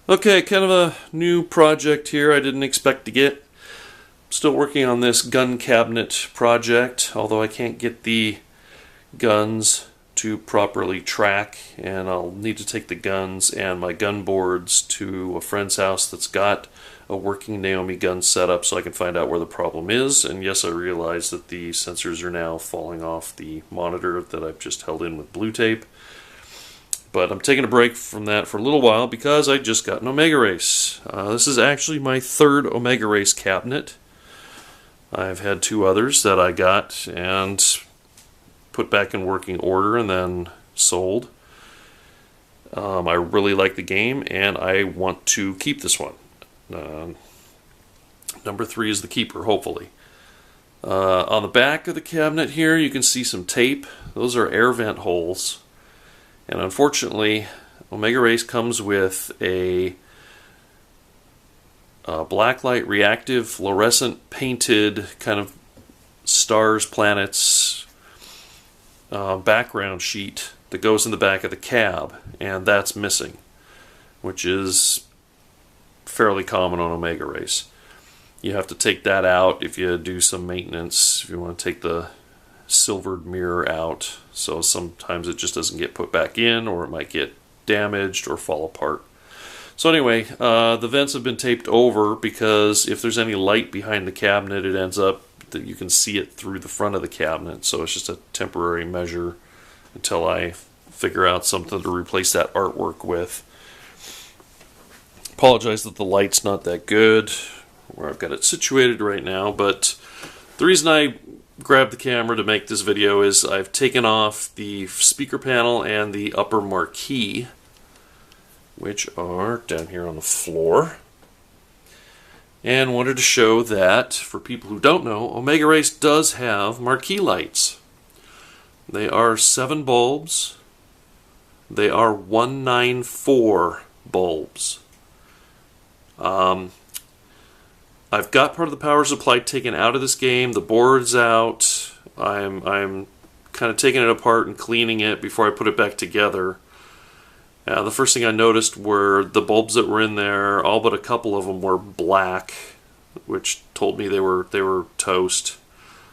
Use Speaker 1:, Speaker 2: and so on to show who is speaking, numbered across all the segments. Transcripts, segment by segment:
Speaker 1: Okay, kind of a new project here I didn't expect to get. Still working on this gun cabinet project, although I can't get the guns to properly track, and I'll need to take the guns and my gun boards to a friend's house that's got a working Naomi gun setup so I can find out where the problem is. And yes, I realize that the sensors are now falling off the monitor that I've just held in with blue tape. But I'm taking a break from that for a little while because I just got an Omega Race. This is actually my third Omega Race cabinet. I've had two others that I got and put back in working order and then sold. I really like the game and I want to keep this one. Number 3 is the keeper, hopefully. On the back of the cabinet here you can see some tape. Those are air vent holes. And unfortunately, Omega Race comes with a blacklight reactive fluorescent painted kind of stars, planets background sheet that goes in the back of the cab, and that's missing, which is fairly common on Omega Race. You have to take that out if you do some maintenance, if you want to take the silvered mirror out, so sometimes it just doesn't get put back in, or it might get damaged or fall apart. So anyway, the vents have been taped over because if there's any light behind the cabinet, it ends up that you can see it through the front of the cabinet. So it's just a temporary measure until I figure out something to replace that artwork with. Apologize that the light's not that good where I've got it situated right now, but the reason I grabbed the camera to make this video is I've taken off the speaker panel and the upper marquee, which are down here on the floor, and wanted to show that, for people who don't know, Omega Race does have marquee lights. They are 7 bulbs. They are 194 bulbs. I've got part of the power supply taken out of this game. The board's out. I'm kind of taking it apart and cleaning it before I put it back together. The first thing I noticed were the bulbs that were in there. All but a couple of them were black, which told me they were toast.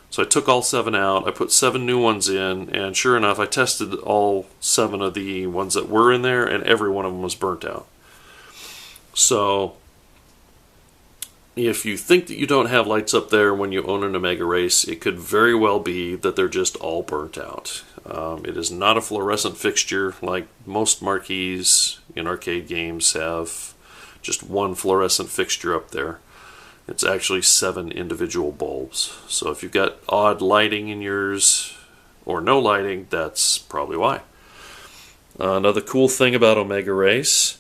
Speaker 1: So I took all 7 out. I put 7 new ones in, and sure enough, I tested all 7 of the ones that were in there, and every one of them was burnt out. So if you think that you don't have lights up there when you own an Omega Race, it could very well be that they're just all burnt out. It is not a fluorescent fixture like most marquees in arcade games have just one fluorescent fixture up there. It's actually 7 individual bulbs. So if you've got odd lighting in yours or no lighting, that's probably why. Another cool thing about Omega Race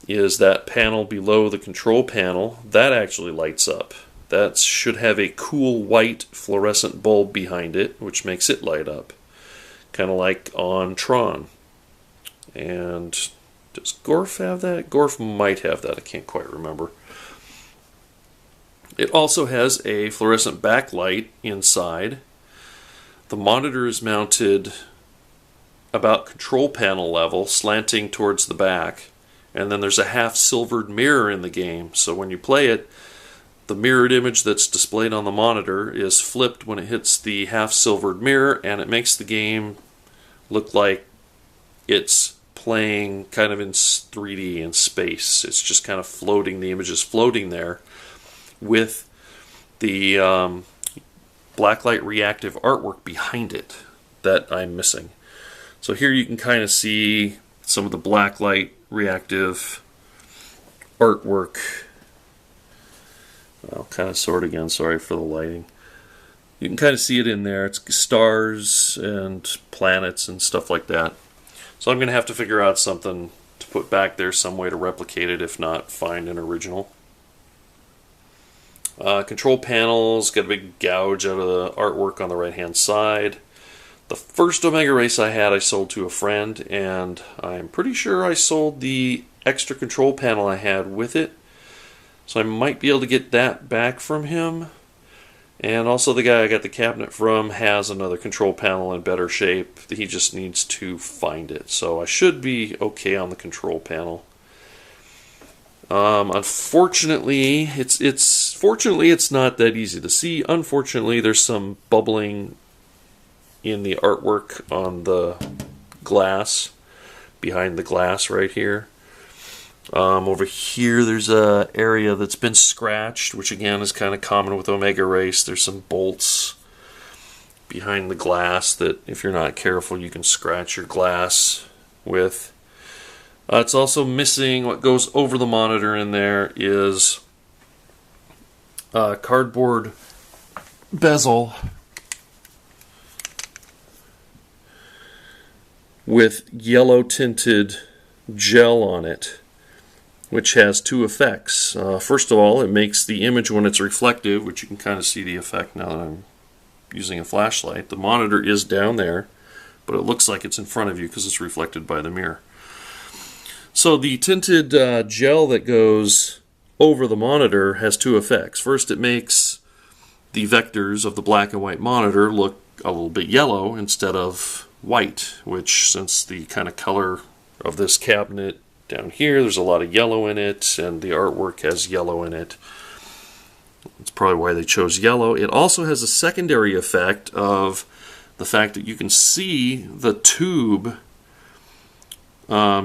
Speaker 1: is that panel below the control panel, that actually lights up. That should have a cool white fluorescent bulb behind it, which makes it light up. Kind of like on Tron. And does Gorf have that? Gorf might have that, I can't quite remember. It also has a fluorescent backlight inside. The monitor is mounted about control panel level, slanting towards the back. And then there's a half silvered mirror in the game, so when you play it, the mirrored image that's displayed on the monitor is flipped when it hits the half silvered mirror, and it makes the game look like it's playing kind of in 3D in space. It's just kind of floating, the image is floating there with the blacklight reactive artwork behind it that I'm missing. So here you can kind of see some of the blacklight reactive artwork. I'll kind of sort again, sorry for the lighting. You can kind of see it in there. It's stars and planets and stuff like that. So I'm going to have to figure out something to put back there, some way to replicate it, if not find an original. Control panels, got a big gouge out of the artwork on the right hand side. The first Omega Race I had, I sold to a friend, and I'm pretty sure I sold the extra control panel I had with it. So I might be able to get that back from him. And also the guy I got the cabinet from has another control panel in better shape. He just needs to find it. So I should be okay on the control panel. Unfortunately, fortunately it's not that easy to see. Unfortunately, there's some bubbling in the artwork on the glass, behind the glass right here. Over here there's a area that's been scratched, which again is kind of common with Omega Race. There's some bolts behind the glass that if you're not careful you can scratch your glass with. It's also missing, what goes over the monitor in there is a cardboard bezel with yellow tinted gel on it, which has two effects. First of all, it makes the image, when it's reflective, which you can kind of see the effect now that I'm using a flashlight, the monitor is down there, but it looks like it's in front of you because it's reflected by the mirror. So the tinted gel that goes over the monitor has two effects. First, it makes the vectors of the black and white monitor look a little bit yellow instead of white, which, since the kind of color of this cabinet down here, there's a lot of yellow in it, and the artwork has yellow in it. That's probably why they chose yellow. It also has a secondary effect of the fact that you can see the tube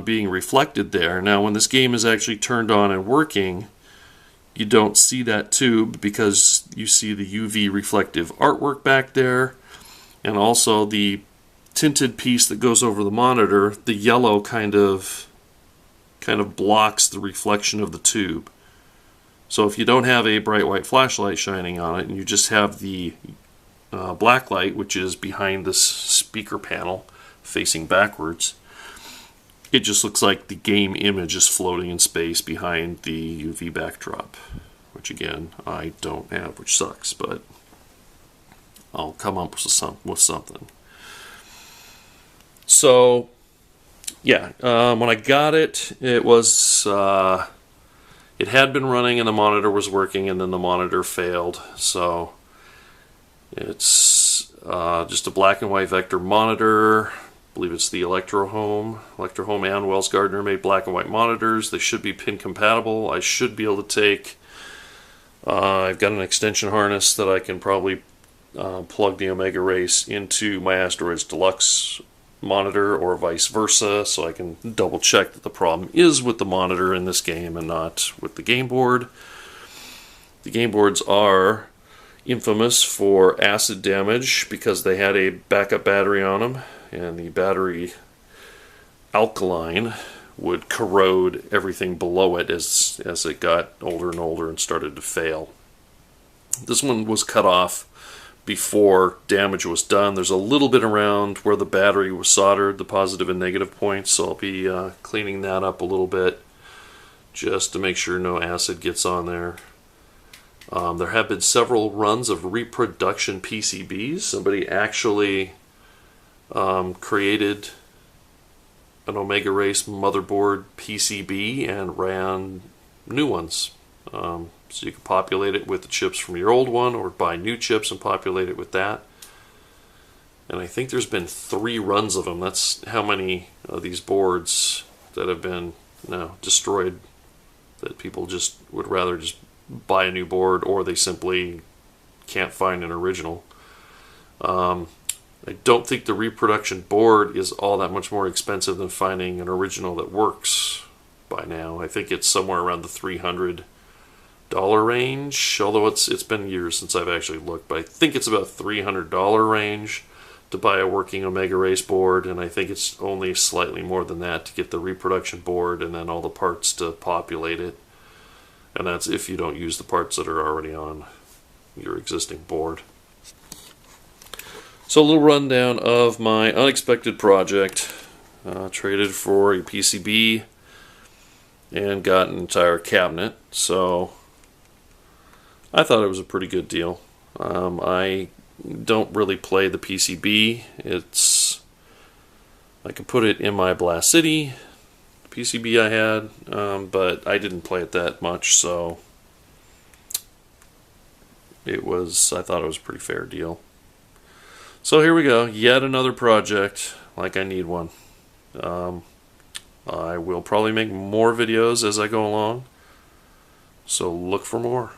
Speaker 1: being reflected there. Now, when this game is actually turned on and working, you don't see that tube because you see the UV reflective artwork back there, and also the tinted piece that goes over the monitor. The yellow kind of blocks the reflection of the tube. So if you don't have a bright white flashlight shining on it and you just have the black light, which is behind this speaker panel facing backwards, it just looks like the game image is floating in space behind the UV backdrop, which again I don't have, which sucks, but I'll come up with something. So yeah, when I got it, it was it had been running and the monitor was working, and then the monitor failed. So it's just a black and white vector monitor. I believe it's the Electro-Home and Wells Gardner made black and white monitors. They should be pin compatible. I should be able to take, I've got an extension harness that I can probably plug the Omega Race into my Asteroids Deluxe monitor, or vice versa, so I can double check that the problem is with the monitor in this game and not with the game board. The game boards are infamous for acid damage because they had a backup battery on them, and the battery alkaline would corrode everything below it as it got older and older and started to fail. This one was cut off before damage was done. There's a little bit around where the battery was soldered, the positive and negative points, so I'll be cleaning that up a little bit just to make sure no acid gets on there. There have been several runs of reproduction PCBs. Somebody actually created an Omega Race motherboard PCB and ran new ones. So you can populate it with the chips from your old one, or buy new chips and populate it with that. And I think there's been 3 runs of them. That's how many of these boards that have been destroyed, that people just would rather just buy a new board, or they simply can't find an original. I don't think the reproduction board is all that much more expensive than finding an original that works by now. I think it's somewhere around the $300 range, although it's been years since I've actually looked, but I think it's about $300 range to buy a working Omega Race board, and I think it's only slightly more than that to get the reproduction board and then all the parts to populate it, and that's if you don't use the parts that are already on your existing board. So a little rundown of my unexpected project. Traded for a PCB and got an entire cabinet, so I thought it was a pretty good deal. I don't really play the PCB. I could put it in my Blast City PCB I had, but I didn't play it that much, so I thought it was a pretty fair deal. So here we go, yet another project like I need one. I will probably make more videos as I go along. so look for more.